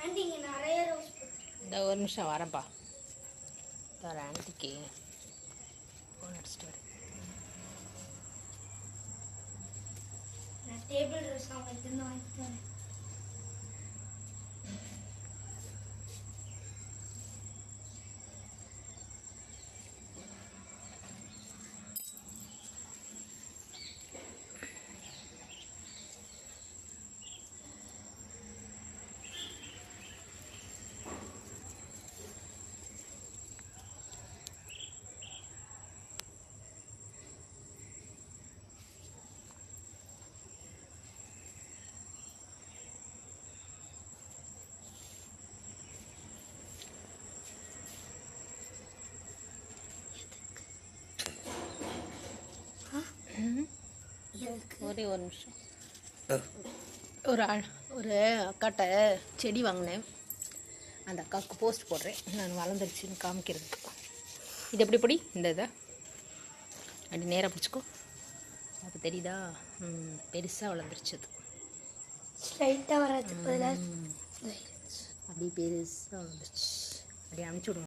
Aunty இங்க நிறைய rose இந்த ஒரு நிமிஷம் வரேன்ப்பா. ஒரு ஆன்ட்டிக்கு ஃபோன் அடிச்சிட்டு வரேன். நான் டேபிள் ரோஸ் அவங்க எடுத்துன்னு வாங்கிட்டு வரேன். ஒரே ஒரு நிமிஷம். ஒரு அக்காட்ட செடி வாங்கினேன். அந்த அக்காவுக்கு போஸ்ட் போடுறேன். நான் வளர்ந்துருச்சுன்னு காமிக்கிறதுக்கு. இது எப்படி பிடி? இந்த இதை அப்படி நேராக பிடிச்சிக்கோ. அது தெரியுதா? பெருசாக வளர்ந்துருச்சு. அது ஸ்ட்ரைட்டாக வராது, அப்படி பெருசாக வளர்ந்துருச்சு. அப்படி அனுப்பிச்சி விடுவோம்.